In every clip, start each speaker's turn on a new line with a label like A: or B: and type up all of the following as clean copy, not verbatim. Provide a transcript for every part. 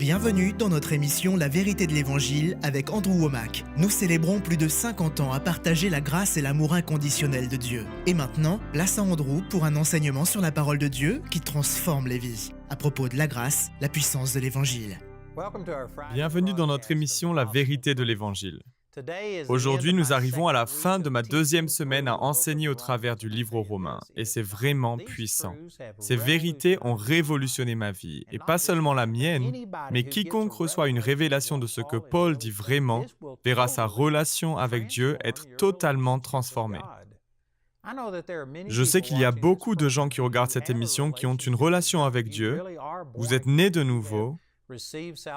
A: Bienvenue dans notre émission La vérité de l'Évangile avec Andrew Womack. Nous célébrons plus de 50 ans à partager la grâce et l'amour inconditionnel de Dieu. Et maintenant, place à Andrew pour un enseignement sur la parole de Dieu qui transforme les vies. À propos de la grâce, la puissance de l'Évangile.
B: Bienvenue dans notre émission La vérité de l'Évangile. Aujourd'hui, nous arrivons à la fin de ma deuxième semaine à enseigner au travers du livre aux Romains, et c'est vraiment puissant. Ces vérités ont révolutionné ma vie, et pas seulement la mienne, mais quiconque reçoit une révélation de ce que Paul dit vraiment verra sa relation avec Dieu être totalement transformée. Je sais qu'il y a beaucoup de gens qui regardent cette émission qui ont une relation avec Dieu. Vous êtes nés de nouveau.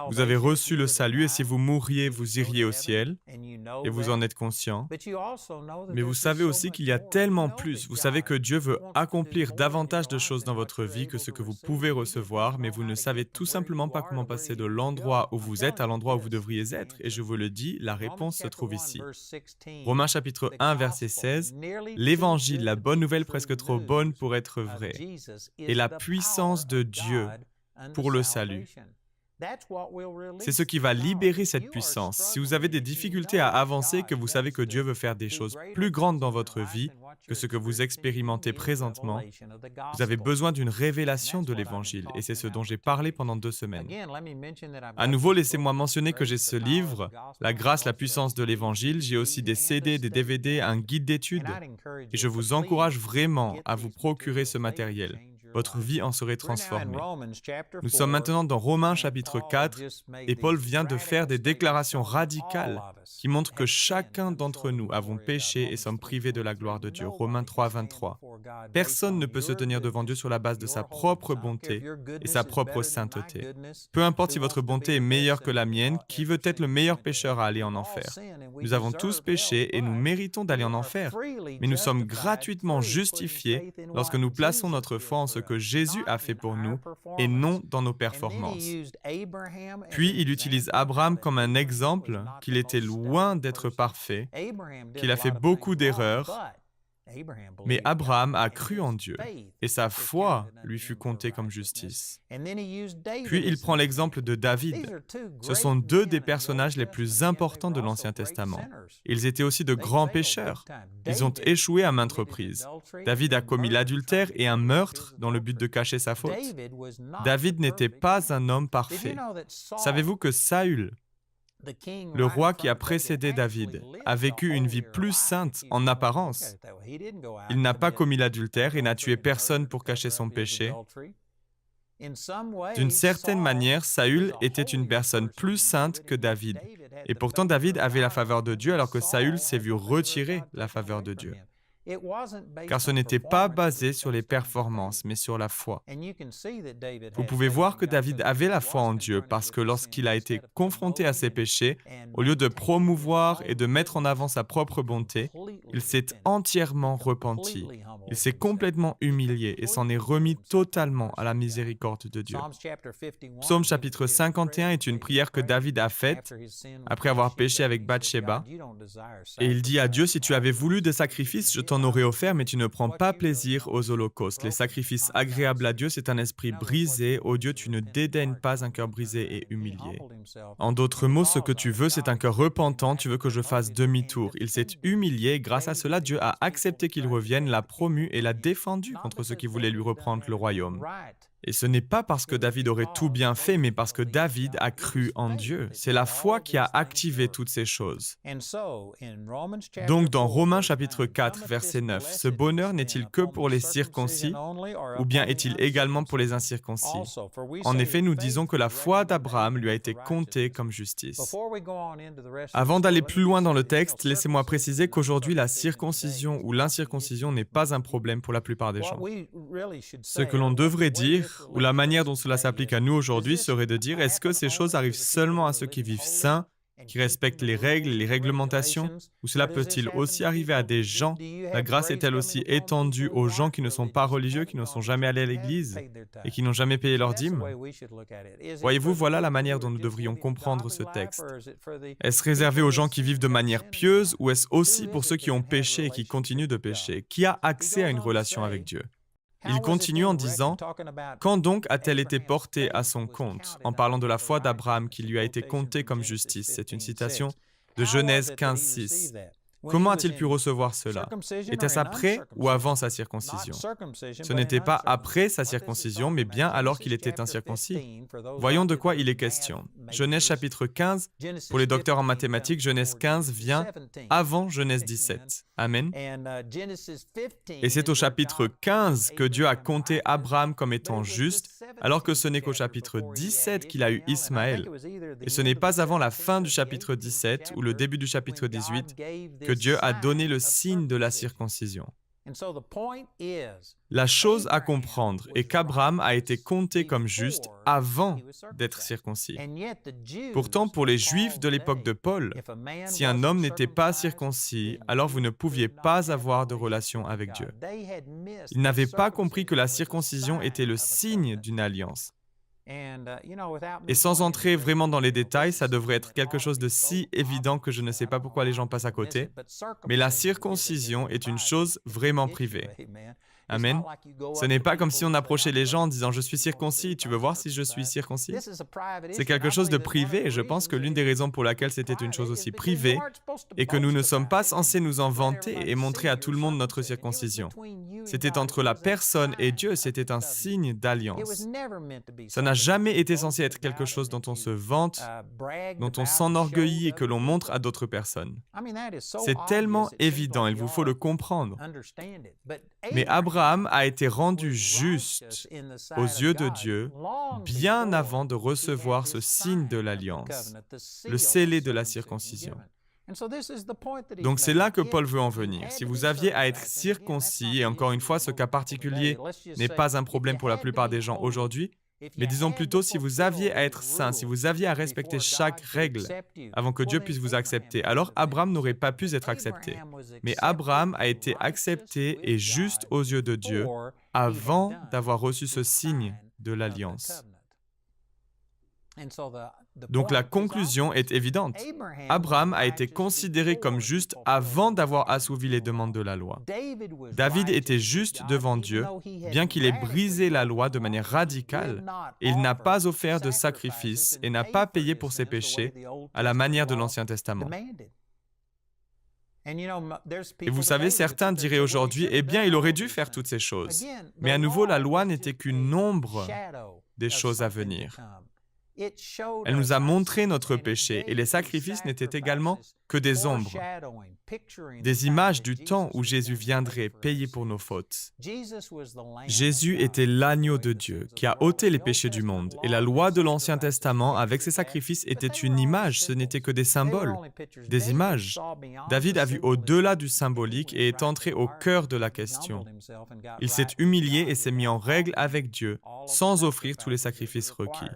B: Vous avez reçu le salut et si vous mourriez, vous iriez au ciel, et vous en êtes conscient. Mais vous savez aussi qu'il y a tellement plus. Vous savez que Dieu veut accomplir davantage de choses dans votre vie que ce que vous pouvez recevoir, mais vous ne savez tout simplement pas comment passer de l'endroit où vous êtes à l'endroit où vous devriez être. Et je vous le dis, la réponse se trouve ici. Romains chapitre 1, verset 16, « L'Évangile, la bonne nouvelle presque trop bonne pour être vraie, est la puissance de Dieu pour le salut. » C'est ce qui va libérer cette puissance. Si vous avez des difficultés à avancer, que vous savez que Dieu veut faire des choses plus grandes dans votre vie que ce que vous expérimentez présentement, vous avez besoin d'une révélation de l'Évangile, et c'est ce dont j'ai parlé pendant 2 semaines. À nouveau, laissez-moi mentionner que j'ai ce livre, La grâce, la puissance de l'Évangile. J'ai aussi des CD, des DVD, un guide d'études, et je vous encourage vraiment à vous procurer ce matériel. Votre vie en serait transformée. Nous sommes maintenant dans Romains chapitre 4 et Paul vient de faire des déclarations radicales qui montrent que chacun d'entre nous avons péché et sommes privés de la gloire de Dieu. Romains 3, 23. Personne ne peut se tenir devant Dieu sur la base de sa propre bonté et sa propre sainteté. Peu importe si votre bonté est meilleure que la mienne, qui veut être le meilleur pécheur à aller en enfer? Nous avons tous péché et nous méritons d'aller en enfer. Mais nous sommes gratuitement justifiés lorsque nous plaçons notre foi en ce que Jésus a fait pour nous et non dans nos performances. Puis il utilise Abraham comme un exemple qu'il était loin d'être parfait, qu'il a fait beaucoup d'erreurs, mais Abraham a cru en Dieu et sa foi lui fut comptée comme justice. Puis il prend l'exemple de David. Ce sont 2 des personnages les plus importants de l'Ancien Testament. Ils étaient aussi de grands pécheurs. Ils ont échoué à maintes reprises. David a commis l'adultère et un meurtre dans le but de cacher sa faute. David n'était pas un homme parfait. Savez-vous que Saül, le roi qui a précédé David, a vécu une vie plus sainte en apparence? Il n'a pas commis l'adultère et n'a tué personne pour cacher son péché. D'une certaine manière, Saül était une personne plus sainte que David. Et pourtant, David avait la faveur de Dieu alors que Saül s'est vu retirer la faveur de Dieu. Car ce n'était pas basé sur les performances, mais sur la foi. Vous pouvez voir que David avait la foi en Dieu parce que lorsqu'il a été confronté à ses péchés, au lieu de promouvoir et de mettre en avant sa propre bonté, il s'est entièrement repenti. Il s'est complètement humilié et s'en est remis totalement à la miséricorde de Dieu. Psaume chapitre 51 est une prière que David a faite après avoir péché avec Bathsheba. Et il dit à Dieu, « Si tu avais voulu des sacrifices, je t'en aurais offert, mais tu ne prends pas plaisir aux holocaustes. Les sacrifices agréables à Dieu, c'est un esprit brisé. Ô Dieu, tu ne dédaignes pas un cœur brisé et humilié. » En d'autres mots, ce que tu veux, c'est un cœur repentant. Tu veux que je fasse demi-tour. Il s'est humilié. Grâce à cela, Dieu a accepté qu'il revienne, l'a promu et l'a défendu contre ceux qui voulaient lui reprendre le royaume. Et ce n'est pas parce que David aurait tout bien fait, mais parce que David a cru en Dieu. C'est la foi qui a activé toutes ces choses. Donc, dans Romains chapitre 4, verset 9, ce bonheur n'est-il que pour les circoncis, ou bien est-il également pour les incirconcis? En effet, nous disons que la foi d'Abraham lui a été comptée comme justice. Avant d'aller plus loin dans le texte, laissez-moi préciser qu'aujourd'hui, la circoncision ou l'incirconcision n'est pas un problème pour la plupart des gens. Ce que l'on devrait dire, ou la manière dont cela s'applique à nous aujourd'hui serait de dire, est-ce que ces choses arrivent seulement à ceux qui vivent saints, qui respectent les règles et les réglementations, ou cela peut-il aussi arriver à des gens? La grâce est-elle aussi étendue aux gens qui ne sont pas religieux, qui ne sont jamais allés à l'église et qui n'ont jamais payé leur dîme? Voyez-vous, voilà la manière dont nous devrions comprendre ce texte. Est-ce réservé aux gens qui vivent de manière pieuse ou est-ce aussi pour ceux qui ont péché et qui continuent de pécher? Qui a accès à une relation avec Dieu? Il continue en disant, « Quand donc a-t-elle été portée à son compte ?» en parlant de la foi d'Abraham qui lui a été comptée comme justice. C'est une citation de Genèse 15, 6. Comment a-t-il pu recevoir cela? Était-ce après ou avant sa circoncision? Ce n'était pas après sa circoncision, mais bien alors qu'il était incirconcis. Voyons de quoi il est question. Genèse chapitre 15, pour les docteurs en mathématiques, Genèse 15 vient avant Genèse 17. Amen. Et c'est au chapitre 15 que Dieu a compté Abraham comme étant juste, alors que ce n'est qu'au chapitre 17 qu'il a eu Ismaël. Et ce n'est pas avant la fin du chapitre 17 ou le début du chapitre 18 que Dieu a donné le signe de la circoncision. La chose à comprendre est qu'Abraham a été compté comme juste avant d'être circoncis. Pourtant, pour les Juifs de l'époque de Paul, si un homme n'était pas circoncis, alors vous ne pouviez pas avoir de relation avec Dieu. Ils n'avaient pas compris que la circoncision était le signe d'une alliance. Et sans entrer vraiment dans les détails, ça devrait être quelque chose de si évident que je ne sais pas pourquoi les gens passent à côté, mais la circoncision est une chose vraiment privée. Amen. Ce n'est pas comme si on approchait les gens en disant « Je suis circoncis, tu veux voir si je suis circoncis ?» C'est quelque chose de privé et je pense que l'une des raisons pour laquelle c'était une chose aussi privée est que nous ne sommes pas censés nous en vanter et montrer à tout le monde notre circoncision. C'était entre la personne et Dieu, c'était un signe d'alliance. Ça n'a jamais été censé être quelque chose dont on se vante, dont on s'enorgueillit et que l'on montre à d'autres personnes. C'est tellement évident, il vous faut le comprendre. Mais Abraham a été rendu juste aux yeux de Dieu bien avant de recevoir ce signe de l'alliance, le scellé de la circoncision. Donc c'est là que Paul veut en venir. Si vous aviez à être circoncis, et encore une fois, ce cas particulier n'est pas un problème pour la plupart des gens aujourd'hui, mais disons plutôt si vous aviez à être saint, si vous aviez à respecter chaque règle avant que Dieu puisse vous accepter, alors Abraham n'aurait pas pu être accepté. Mais Abraham a été accepté et juste aux yeux de Dieu avant d'avoir reçu ce signe de l'alliance. Donc la conclusion est évidente. Abraham a été considéré comme juste avant d'avoir assouvi les demandes de la loi. David était juste devant Dieu, bien qu'il ait brisé la loi de manière radicale, et il n'a pas offert de sacrifice et n'a pas payé pour ses péchés à la manière de l'Ancien Testament. Et vous savez, certains diraient aujourd'hui, eh bien, il aurait dû faire toutes ces choses. Mais à nouveau, la loi n'était qu'une ombre des choses à venir. Elle nous a montré notre péché et les sacrifices n'étaient également que des ombres, des images du temps où Jésus viendrait payer pour nos fautes. Jésus était l'agneau de Dieu qui a ôté les péchés du monde et la loi de l'Ancien Testament avec ses sacrifices était une image, ce n'était que des symboles, des images. David a vu au-delà du symbolique et est entré au cœur de la question. Il s'est humilié et s'est mis en règle avec Dieu sans offrir tous les sacrifices requis.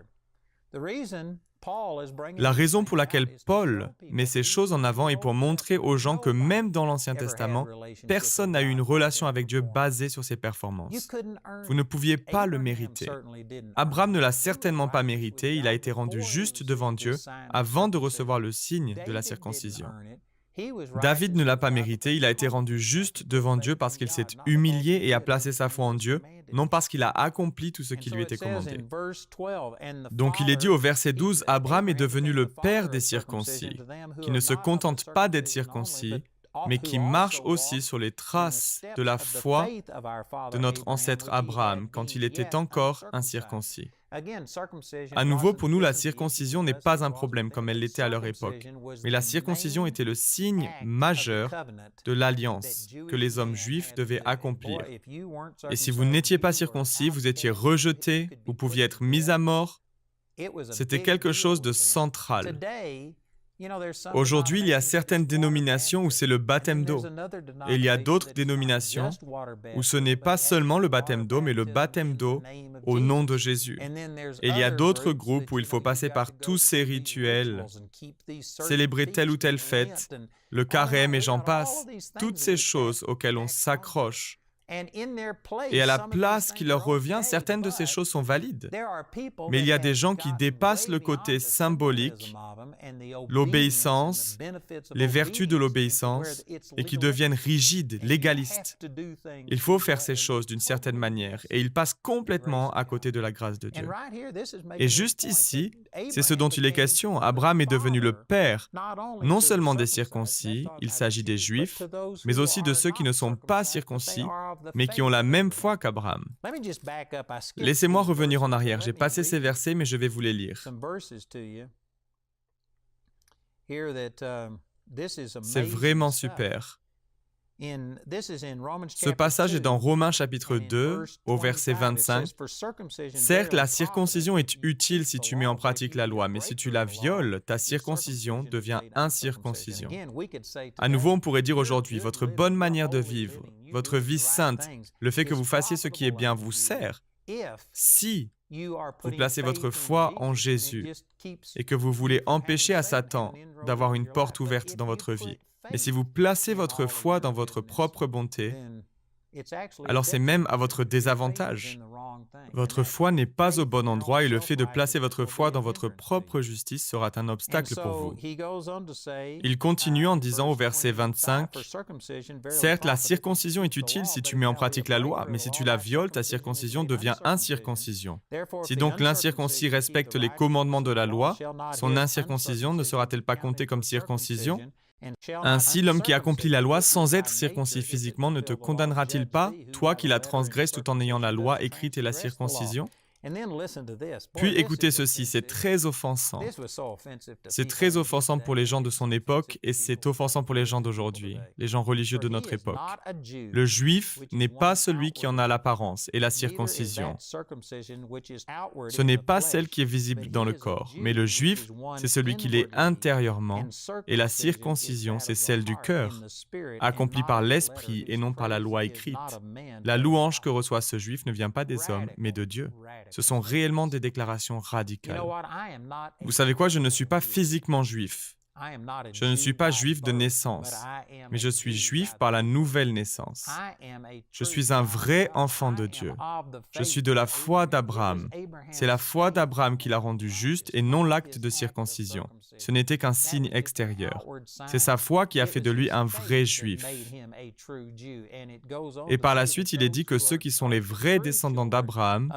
B: La raison pour laquelle Paul met ces choses en avant est pour montrer aux gens que même dans l'Ancien Testament, personne n'a eu une relation avec Dieu basée sur ses performances. Vous ne pouviez pas le mériter. Abraham ne l'a certainement pas mérité, il a été rendu juste devant Dieu avant de recevoir le signe de la circoncision. David ne l'a pas mérité, il a été rendu juste devant Dieu parce qu'il s'est humilié et a placé sa foi en Dieu, non parce qu'il a accompli tout ce qui lui était commandé. Donc il est dit au verset 12, Abraham est devenu le père des circoncis, qui ne se contente pas d'être circoncis, mais qui marche aussi sur les traces de la foi de notre ancêtre Abraham quand il était encore incirconcis. À nouveau, pour nous, la circoncision n'est pas un problème comme elle l'était à leur époque, mais la circoncision était le signe majeur de l'alliance que les hommes juifs devaient accomplir. Et si vous n'étiez pas circoncis, vous étiez rejeté, vous pouviez être mis à mort. C'était quelque chose de central. Aujourd'hui, il y a certaines dénominations où c'est le baptême d'eau. Et il y a d'autres dénominations où ce n'est pas seulement le baptême d'eau, mais le baptême d'eau au nom de Jésus. Et il y a d'autres groupes où il faut passer par tous ces rituels, célébrer telle ou telle fête, le carême et j'en passe, toutes ces choses auxquelles on s'accroche Et à la place qui leur revient, certaines de ces choses sont valides. Mais il y a des gens qui dépassent le côté symbolique, l'obéissance, les vertus de l'obéissance, et qui deviennent rigides, légalistes. Il faut faire ces choses d'une certaine manière, et ils passent complètement à côté de la grâce de Dieu. Et juste ici, c'est ce dont il est question. Abraham est devenu le père, non seulement des circoncis, il s'agit des Juifs, mais aussi de ceux qui ne sont pas circoncis, mais qui ont la même foi qu'Abraham. Laissez-moi revenir en arrière. J'ai passé ces versets, mais je vais vous les lire. C'est vraiment super. Ce passage est dans Romains chapitre 2, au verset 25. Certes, la circoncision est utile si tu mets en pratique la loi, mais si tu la violes, ta circoncision devient incirconcision. À nouveau, on pourrait dire aujourd'hui, votre bonne manière de vivre, votre vie sainte, le fait que vous fassiez ce qui est bien vous sert. Si vous placez votre foi en Jésus et que vous voulez empêcher à Satan d'avoir une porte ouverte dans votre vie, mais si vous placez votre foi dans votre propre bonté, alors c'est même à votre désavantage. Votre foi n'est pas au bon endroit et le fait de placer votre foi dans votre propre justice sera un obstacle pour vous. Il continue en disant au verset 25, « Certes, la circoncision est utile si tu mets en pratique la loi, mais si tu la violes, ta circoncision devient incirconcision. Si donc l'incirconcis respecte les commandements de la loi, son incirconcision ne sera-t-elle pas comptée comme circoncision ? Ainsi, l'homme qui accomplit la loi sans être circoncis physiquement ne te condamnera-t-il pas, toi qui la transgresses tout en ayant la loi écrite et la circoncision ? Puis écoutez ceci, c'est très offensant. C'est très offensant pour les gens de son époque et c'est offensant pour les gens d'aujourd'hui, les gens religieux de notre époque. Le juif n'est pas celui qui en a l'apparence et la circoncision. Ce n'est pas celle qui est visible dans le corps, mais le juif, c'est celui qui l'est intérieurement et la circoncision, c'est celle du cœur, accomplie par l'esprit et non par la loi écrite. La louange que reçoit ce juif ne vient pas des hommes, mais de Dieu. Ce sont réellement des déclarations radicales. Vous savez quoi? Je ne suis pas physiquement juif. Je ne suis pas juif de naissance, mais je suis juif par la nouvelle naissance. Je suis un vrai enfant de Dieu. Je suis de la foi d'Abraham. C'est la foi d'Abraham qui l'a rendu juste et non l'acte de circoncision. Ce n'était qu'un signe extérieur. C'est sa foi qui a fait de lui un vrai juif. Et par la suite, il est dit que ceux qui sont les vrais descendants d'Abraham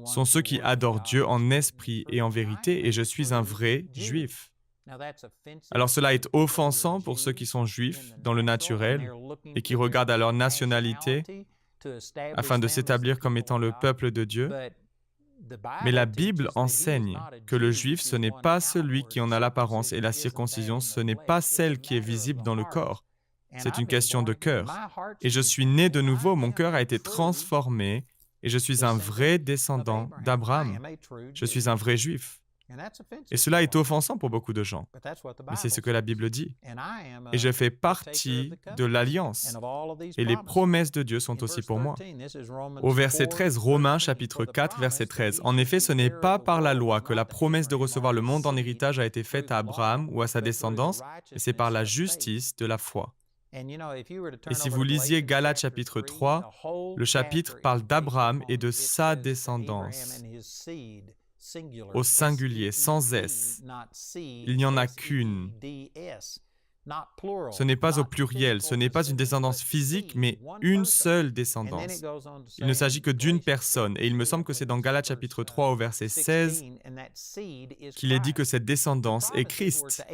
B: sont ceux qui adorent Dieu en esprit et en vérité, et je suis un vrai juif. Alors cela est offensant pour ceux qui sont juifs dans le naturel et qui regardent à leur nationalité afin de s'établir comme étant le peuple de Dieu. Mais la Bible enseigne que le juif, ce n'est pas celui qui en a l'apparence et la circoncision, ce n'est pas celle qui est visible dans le corps. C'est une question de cœur. Et je suis né de nouveau, mon cœur a été transformé et je suis un vrai descendant d'Abraham. Je suis un vrai juif. Et cela est offensant pour beaucoup de gens. Mais c'est ce que la Bible dit. Et je fais partie de l'Alliance. Et les promesses de Dieu sont aussi pour moi. Au verset 13, Romains chapitre 4, verset 13. En effet, ce n'est pas par la loi que la promesse de recevoir le monde en héritage a été faite à Abraham ou à sa descendance, mais c'est par la justice de la foi. Et si vous lisiez Galates chapitre 3, le chapitre parle d'Abraham et de sa descendance. Au singulier, sans S. Il n'y en a qu'une. Ce n'est pas au pluriel, ce n'est pas une descendance physique, mais une seule descendance. Il ne s'agit que d'une personne, et il me semble que c'est dans Galates chapitre 3 au verset 16 qu'il est dit que cette descendance est Christ.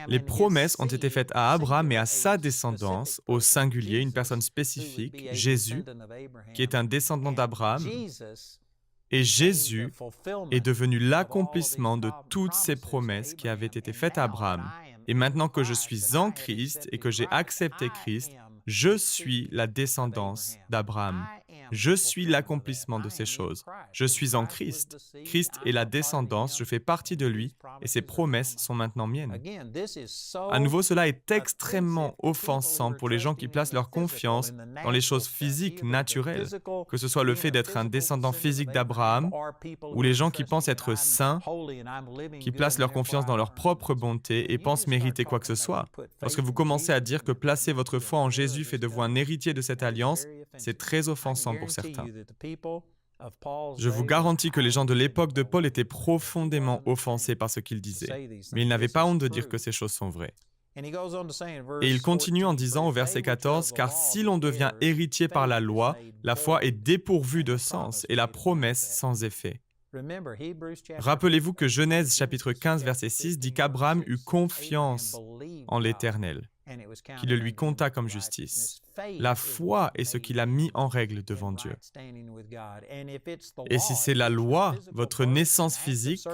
B: Les promesses ont été faites à Abraham et à sa descendance, au singulier, une personne spécifique, Jésus, qui est un descendant d'Abraham. Et Jésus est devenu l'accomplissement de toutes ces promesses qui avaient été faites à Abraham. Et maintenant que je suis en Christ et que j'ai accepté Christ, je suis la descendance d'Abraham. Je suis l'accomplissement de ces choses. Je suis en Christ. Christ est la descendance, je fais partie de lui, et ses promesses sont maintenant miennes. À nouveau, cela est extrêmement offensant pour les gens qui placent leur confiance dans les choses physiques, naturelles, que ce soit le fait d'être un descendant physique d'Abraham, ou les gens qui pensent être saints, qui placent leur confiance dans leur propre bonté et pensent mériter quoi que ce soit. Lorsque vous commencez à dire que placer votre foi en Jésus fait de vous un héritier de cette alliance, c'est très offensant pour certains. Je vous garantis que les gens de l'époque de Paul étaient profondément offensés par ce qu'il disait, mais ils n'avaient pas honte de dire que ces choses sont vraies. Et il continue en disant au verset 14, « Car si l'on devient héritier par la loi, la foi est dépourvue de sens et la promesse sans effet. » Rappelez-vous que Genèse chapitre 15 verset 6 dit qu'Abraham eut confiance en l'Éternel, qui le lui compta comme justice. La foi est ce qu'il a mis en règle devant Dieu. Et si c'est la loi, votre naissance physique,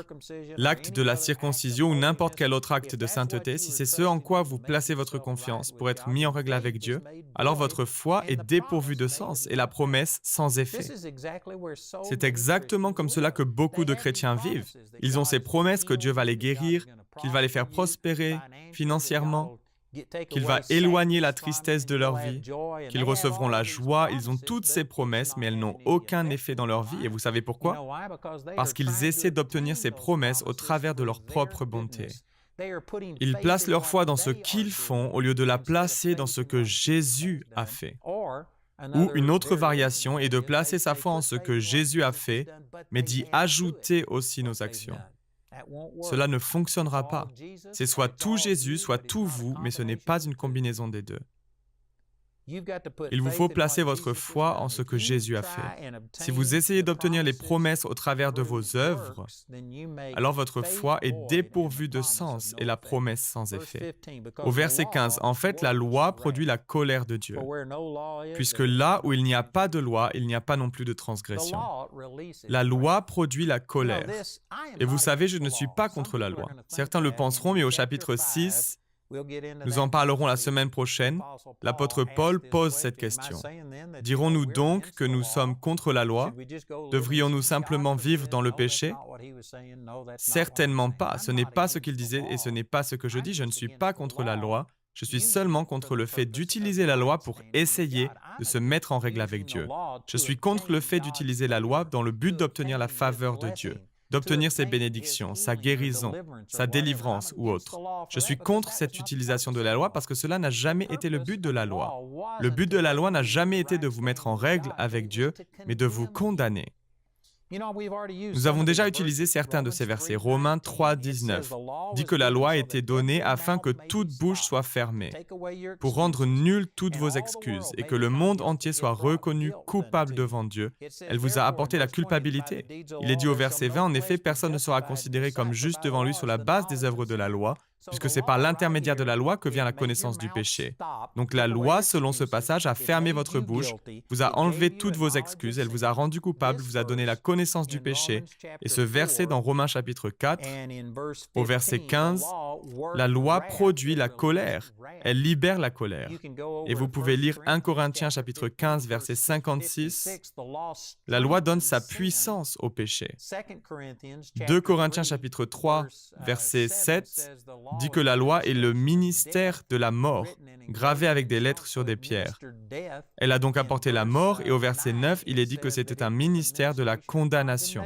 B: l'acte de la circoncision ou n'importe quel autre acte de sainteté, si c'est ce en quoi vous placez votre confiance pour être mis en règle avec Dieu, alors votre foi est dépourvue de sens et la promesse sans effet. C'est exactement comme cela que beaucoup de chrétiens vivent. Ils ont ces promesses que Dieu va les guérir, qu'il va les faire prospérer financièrement, qu'il va éloigner la tristesse de leur vie, qu'ils recevront la joie. Ils ont toutes ces promesses, mais elles n'ont aucun effet dans leur vie. Et vous savez pourquoi? Parce qu'ils essaient d'obtenir ces promesses au travers de leur propre bonté. Ils placent leur foi dans ce qu'ils font au lieu de la placer dans ce que Jésus a fait. Ou une autre variation est de placer sa foi en ce que Jésus a fait, mais d'y ajouter aussi nos actions. Cela ne fonctionnera pas. C'est soit tout Jésus, soit tout vous, mais ce n'est pas une combinaison des deux. Il vous faut placer votre foi en ce que Jésus a fait. Si vous essayez d'obtenir les promesses au travers de vos œuvres, alors votre foi est dépourvue de sens et la promesse sans effet. Au verset 15, en fait, la loi produit la colère de Dieu. Puisque là où il n'y a pas de loi, il n'y a pas non plus de transgression. La loi produit la colère. Et vous savez, je ne suis pas contre la loi. Certains le penseront, mais au chapitre 6, nous en parlerons la semaine prochaine. L'apôtre Paul pose cette question. Dirons-nous donc que nous sommes contre la loi? Devrions-nous simplement vivre dans le péché? Certainement pas. Ce n'est pas ce qu'il disait et ce n'est pas ce que je dis. Je ne suis pas contre la loi. Je suis seulement contre le fait d'utiliser la loi pour essayer de se mettre en règle avec Dieu. Je suis contre le fait d'utiliser la loi dans le but d'obtenir la faveur de Dieu, d'obtenir ses bénédictions, sa guérison, sa délivrance ou autre. Je suis contre cette utilisation de la loi parce que cela n'a jamais été le but de la loi. Le but de la loi n'a jamais été de vous mettre en règle avec Dieu, mais de vous condamner. Nous avons déjà utilisé certains de ces versets. Romains 3, 19 dit que la loi a été donnée afin que toute bouche soit fermée, pour rendre nulles toutes vos excuses et que le monde entier soit reconnu coupable devant Dieu. Elle vous a apporté la culpabilité. Il est dit au verset 20, en effet, personne ne sera considéré comme juste devant lui sur la base des œuvres de la loi, puisque c'est par l'intermédiaire de la loi que vient la connaissance du péché. Donc la loi, selon ce passage, a fermé votre bouche, vous a enlevé toutes vos excuses, elle vous a rendu coupable, vous a donné la connaissance du péché. Et ce verset dans Romains chapitre 4, au verset 15, la loi produit la colère, elle libère la colère. Et vous pouvez lire 1 Corinthiens chapitre 15, verset 56, la loi donne sa puissance au péché. 2 Corinthiens chapitre 3, verset 7, dit que la loi est le ministère de la mort, gravé avec des lettres sur des pierres. Elle a donc apporté la mort, et au verset 9, il est dit que c'était un ministère de la condamnation.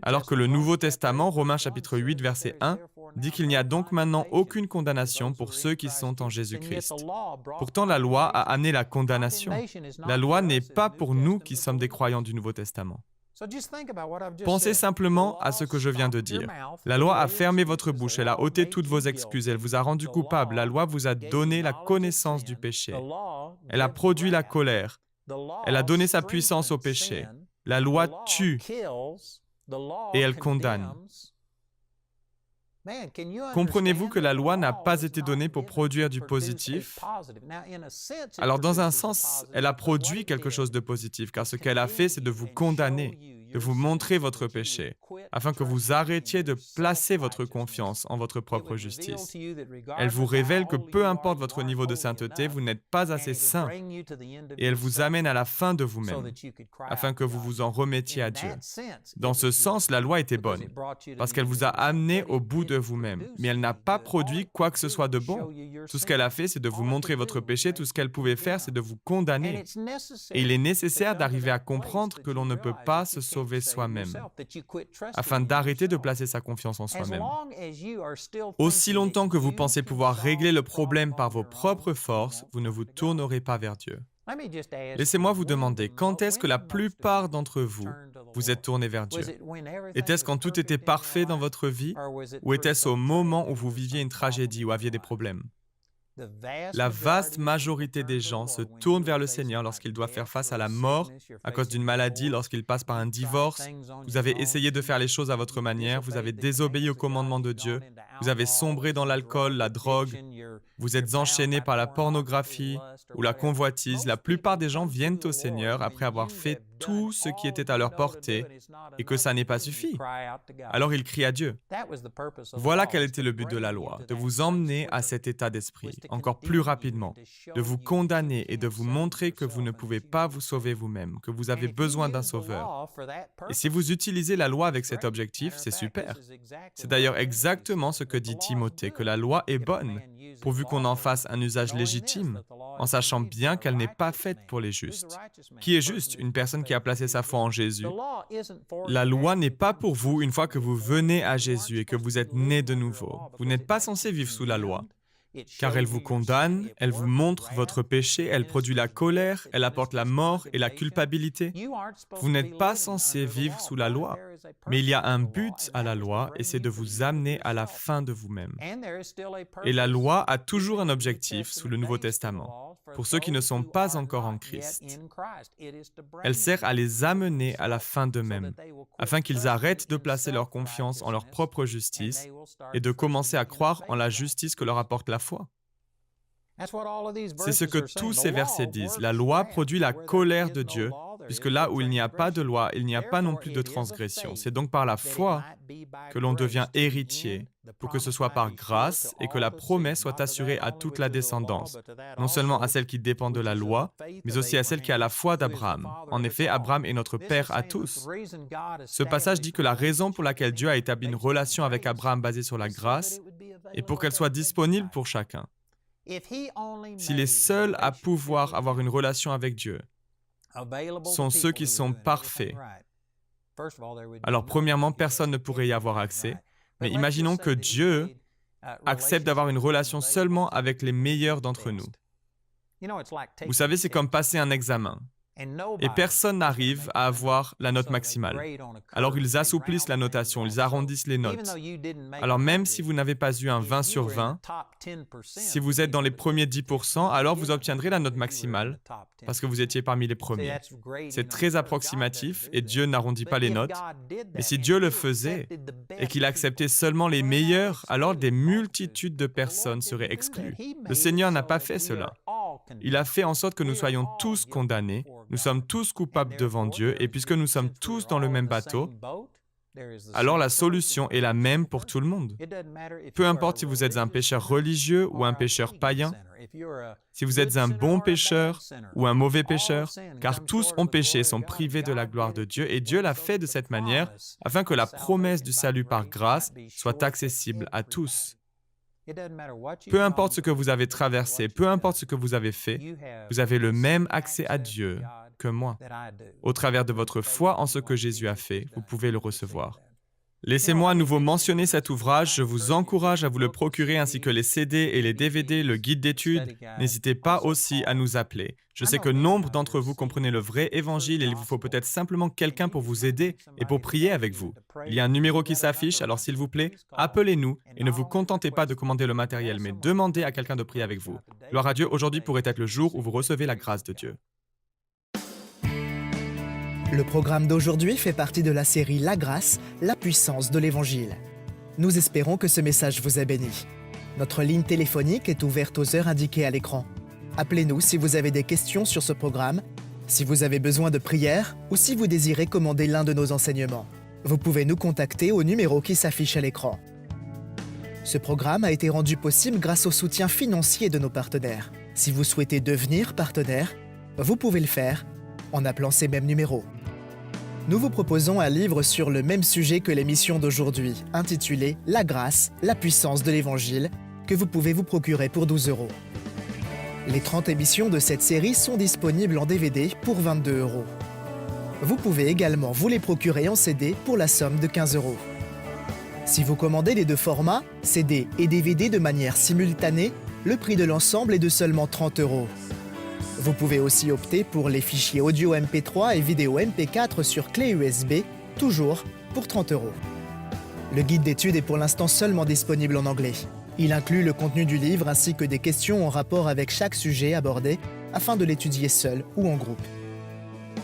B: Alors que le Nouveau Testament, Romains chapitre 8, verset 1, dit qu'il n'y a donc maintenant aucune condamnation pour ceux qui sont en Jésus-Christ. Pourtant, la loi a amené la condamnation. La loi n'est pas pour nous qui sommes des croyants du Nouveau Testament. Pensez simplement à ce que je viens de dire. La loi a fermé votre bouche, elle a ôté toutes vos excuses, elle vous a rendu coupable, la loi vous a donné la connaissance du péché. Elle a produit la colère, elle a donné sa puissance au péché. La loi tue et elle condamne. Comprenez-vous que la loi n'a pas été donnée pour produire du positif? Alors, dans un sens, elle a produit quelque chose de positif, car ce qu'elle a fait, c'est de vous condamner. de vous montrer votre péché, afin que vous arrêtiez de placer votre confiance en votre propre justice. Elle vous révèle que peu importe votre niveau de sainteté, vous n'êtes pas assez saint, et elle vous amène à la fin de vous-même, afin que vous vous en remettiez à Dieu. Dans ce sens, la loi était bonne, parce qu'elle vous a amené au bout de vous-même, mais elle n'a pas produit quoi que ce soit de bon. Tout ce qu'elle a fait, c'est de vous montrer votre péché, tout ce qu'elle pouvait faire, c'est de vous condamner. Et il est nécessaire d'arriver à comprendre que l'on ne peut pas se sauver soi-même, afin d'arrêter de placer sa confiance en soi-même. Aussi longtemps que vous pensez pouvoir régler le problème par vos propres forces, vous ne vous tournerez pas vers Dieu. Laissez-moi vous demander, quand est-ce que la plupart d'entre vous vous êtes tournés vers Dieu? Était-ce quand tout était parfait dans votre vie, ou était-ce au moment où vous viviez une tragédie ou aviez des problèmes? La vaste majorité des gens se tournent vers le Seigneur lorsqu'ils doivent faire face à la mort, à cause d'une maladie, lorsqu'ils passent par un divorce. Vous avez essayé de faire les choses à votre manière, vous avez désobéi au commandement de Dieu, vous avez sombré dans l'alcool, la drogue, vous êtes enchaîné par la pornographie ou la convoitise. La plupart des gens viennent au Seigneur après avoir fait tout ce qui était à leur portée et que ça n'ait pas suffi. Alors ils crient à Dieu. Voilà quel était le but de la loi, de vous emmener à cet état d'esprit, encore plus rapidement, de vous condamner et de vous montrer que vous ne pouvez pas vous sauver vous-même, que vous avez besoin d'un sauveur. Et si vous utilisez la loi avec cet objectif, c'est super. C'est d'ailleurs exactement ce que dit Timothée, que la loi est bonne, pourvu qu'on en fasse un usage légitime, en sachant bien qu'elle n'est pas faite pour les justes. Qui est juste? Une personne qui a placé sa foi en Jésus. La loi n'est pas pour vous une fois que vous venez à Jésus et que vous êtes né de nouveau. Vous n'êtes pas censé vivre sous la loi, car elle vous condamne, elle vous montre votre péché, elle produit la colère, elle apporte la mort et la culpabilité. Vous n'êtes pas censé vivre sous la loi, mais il y a un but à la loi et c'est de vous amener à la fin de vous-même. Et la loi a toujours un objectif sous le Nouveau Testament, pour ceux qui ne sont pas encore en Christ. Elle sert à les amener à la fin d'eux-mêmes, afin qu'ils arrêtent de placer leur confiance en leur propre justice et de commencer à croire en la justice que leur apporte la foi. C'est ce que tous ces versets disent. La loi produit la colère de Dieu, puisque là où il n'y a pas de loi, il n'y a pas non plus de transgression. C'est donc par la foi que l'on devient héritier, pour que ce soit par grâce et que la promesse soit assurée à toute la descendance, non seulement à celle qui dépend de la loi, mais aussi à celle qui a la foi d'Abraham. En effet, Abraham est notre père à tous. Ce passage dit que la raison pour laquelle Dieu a établi une relation avec Abraham basée sur la grâce est pour qu'elle soit disponible pour chacun. Si les seuls à pouvoir avoir une relation avec Dieu sont ceux qui sont parfaits, alors premièrement, personne ne pourrait y avoir accès. Mais imaginons que Dieu accepte d'avoir une relation seulement avec les meilleurs d'entre nous. Vous savez, c'est comme passer un examen. Et personne n'arrive à avoir la note maximale. Alors ils assouplissent la notation, ils arrondissent les notes. Alors même si vous n'avez pas eu un 20 sur 20, si vous êtes dans les premiers 10%, alors vous obtiendrez la note maximale parce que vous étiez parmi les premiers. C'est très approximatif et Dieu n'arrondit pas les notes. Mais si Dieu le faisait et qu'il acceptait seulement les meilleurs, alors des multitudes de personnes seraient exclues. Le Seigneur n'a pas fait cela. Il a fait en sorte que nous soyons tous condamnés, nous sommes tous coupables devant Dieu, et puisque nous sommes tous dans le même bateau, alors la solution est la même pour tout le monde. Peu importe si vous êtes un pécheur religieux ou un pécheur païen, si vous êtes un bon pécheur ou un mauvais pécheur, car tous ont péché et sont privés de la gloire de Dieu, et Dieu l'a fait de cette manière afin que la promesse du salut par grâce soit accessible à tous. Peu importe ce que vous avez traversé, peu importe ce que vous avez fait, vous avez le même accès à Dieu que moi. Au travers de votre foi en ce que Jésus a fait, vous pouvez le recevoir. Laissez-moi à nouveau mentionner cet ouvrage, je vous encourage à vous le procurer ainsi que les CD et les DVD, le guide d'études. N'hésitez pas aussi à nous appeler. Je sais que nombre d'entre vous comprenez le vrai évangile et il vous faut peut-être simplement quelqu'un pour vous aider et pour prier avec vous. Il y a un numéro qui s'affiche, alors s'il vous plaît, appelez-nous et ne vous contentez pas de commander le matériel, mais demandez à quelqu'un de prier avec vous. Gloire à Dieu, aujourd'hui pourrait être le jour où vous recevez la grâce de Dieu.
A: Le programme d'aujourd'hui fait partie de la série La grâce, la puissance de l'Évangile. Nous espérons que ce message vous a béni. Notre ligne téléphonique est ouverte aux heures indiquées à l'écran. Appelez-nous si vous avez des questions sur ce programme Si vous avez besoin de prière ou si vous désirez commander l'un de nos enseignements, vous pouvez nous contacter au numéro qui s'affiche à l'écran. Ce programme a été rendu possible grâce au soutien financier de nos partenaires. Si vous souhaitez devenir partenaire, vous pouvez le faire en appelant ces mêmes numéros. Nous vous proposons un livre sur le même sujet que l'émission d'aujourd'hui, intitulé « La grâce, la puissance de l'Évangile », que vous pouvez vous procurer pour 12 €. Les 30 émissions de cette série sont disponibles en DVD pour 22 €. Vous pouvez également vous les procurer en CD pour la somme de 15 €. Si vous commandez les deux formats, CD et DVD de manière simultanée, le prix de l'ensemble est de seulement 30 €. Vous pouvez aussi opter pour les fichiers audio MP3 et vidéo MP4 sur clé USB, toujours pour 30 €. Le guide d'études est pour l'instant seulement disponible en anglais. Il inclut le contenu du livre ainsi que des questions en rapport avec chaque sujet abordé afin de l'étudier seul ou en groupe.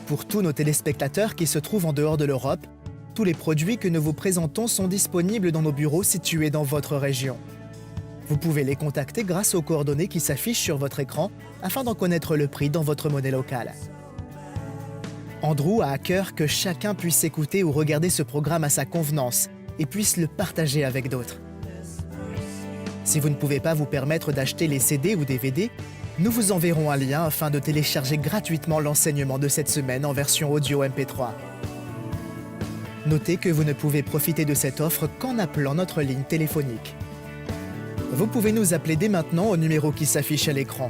A: Pour tous nos téléspectateurs qui se trouvent en dehors de l'Europe, tous les produits que nous vous présentons sont disponibles dans nos bureaux situés dans votre région. Vous pouvez les contacter grâce aux coordonnées qui s'affichent sur votre écran afin d'en connaître le prix dans votre monnaie locale. Andrew a à cœur que chacun puisse écouter ou regarder ce programme à sa convenance et puisse le partager avec d'autres. Si vous ne pouvez pas vous permettre d'acheter les CD ou DVD, nous vous enverrons un lien afin de télécharger gratuitement l'enseignement de cette semaine en version audio MP3. Notez que vous ne pouvez profiter de cette offre qu'en appelant notre ligne téléphonique. Vous pouvez nous appeler dès maintenant au numéro qui s'affiche à l'écran.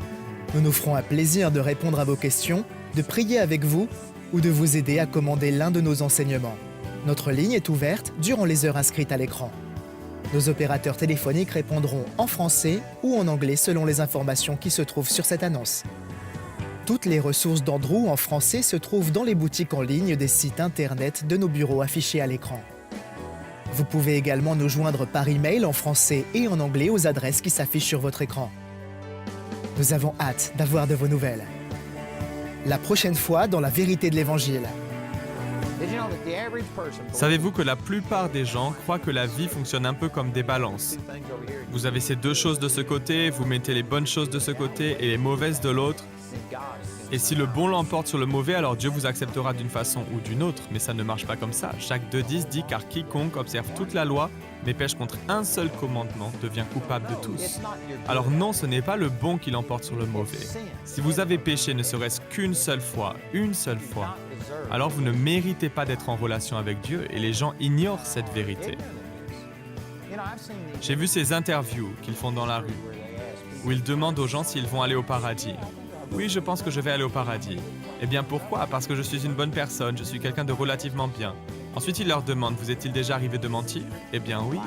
A: Nous nous ferons un plaisir de répondre à vos questions, de prier avec vous ou de vous aider à commander l'un de nos enseignements. Notre ligne est ouverte durant les heures inscrites à l'écran. Nos opérateurs téléphoniques répondront en français ou en anglais selon les informations qui se trouvent sur cette annonce. Toutes les ressources d'Andrew en français se trouvent dans les boutiques en ligne des sites internet de nos bureaux affichés à l'écran. Vous pouvez également nous joindre par email en français et en anglais aux adresses qui s'affichent sur votre écran. Nous avons hâte d'avoir de vos nouvelles. La prochaine fois dans la vérité de l'Évangile.
B: Savez-vous que la plupart des gens croient que la vie fonctionne un peu comme des balances? Vous avez ces deux choses de ce côté, vous mettez les bonnes choses de ce côté et les mauvaises de l'autre. Et si le bon l'emporte sur le mauvais, alors Dieu vous acceptera d'une façon ou d'une autre. Mais ça ne marche pas comme ça. Jacques 2,10 dit « Car quiconque observe toute la loi, mais pêche contre un seul commandement, devient coupable de tous. » Alors non, ce n'est pas le bon qui l'emporte sur le mauvais. Si vous avez péché ne serait-ce qu'une seule fois, alors vous ne méritez pas d'être en relation avec Dieu et les gens ignorent cette vérité. J'ai vu ces interviews qu'ils font dans la rue, où ils demandent aux gens s'ils vont aller au paradis. Oui, je pense que je vais aller au paradis. Eh bien pourquoi? Parce que je suis une bonne personne, je suis quelqu'un de relativement bien. Ensuite, ils leur demandent, vous est-il déjà arrivé de mentir? Eh bien oui.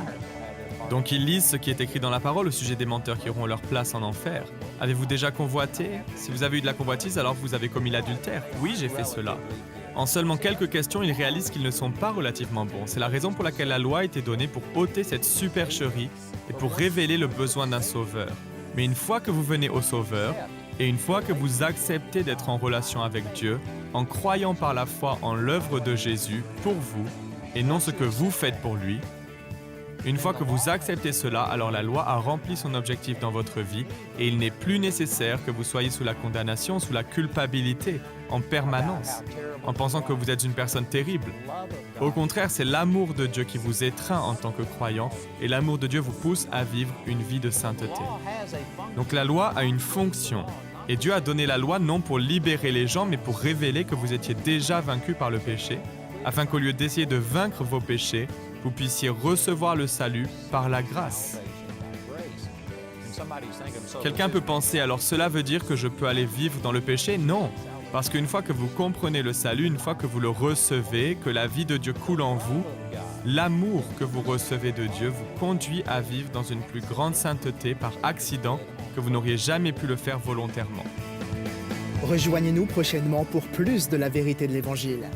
B: Donc ils lisent ce qui est écrit dans la parole au sujet des menteurs qui auront leur place en enfer. Avez-vous déjà convoité? Si vous avez eu de la convoitise, alors vous avez commis l'adultère. Oui, j'ai fait cela. En seulement quelques questions, ils réalisent qu'ils ne sont pas relativement bons. C'est la raison pour laquelle la loi a été donnée pour ôter cette supercherie et pour révéler le besoin d'un sauveur. Mais une fois que vous venez au sauveur, et une fois que vous acceptez d'être en relation avec Dieu, en croyant par la foi en l'œuvre de Jésus pour vous, et non ce que vous faites pour lui, une fois que vous acceptez cela, alors la loi a rempli son objectif dans votre vie et il n'est plus nécessaire que vous soyez sous la condamnation, sous la culpabilité, en permanence, en pensant que vous êtes une personne terrible. Au contraire, c'est l'amour de Dieu qui vous étreint en tant que croyant et l'amour de Dieu vous pousse à vivre une vie de sainteté. Donc la loi a une fonction. Et Dieu a donné la loi non pour libérer les gens, mais pour révéler que vous étiez déjà vaincus par le péché, afin qu'au lieu d'essayer de vaincre vos péchés, vous puissiez recevoir le salut par la grâce. Quelqu'un peut penser, alors cela veut dire que je peux aller vivre dans le péché? Non, parce qu'une fois que vous comprenez le salut, une fois que vous le recevez, que la vie de Dieu coule en vous, l'amour que vous recevez de Dieu vous conduit à vivre dans une plus grande sainteté par accident que vous n'auriez jamais pu le faire volontairement.
A: Rejoignez-nous prochainement pour plus de la vérité de l'Évangile.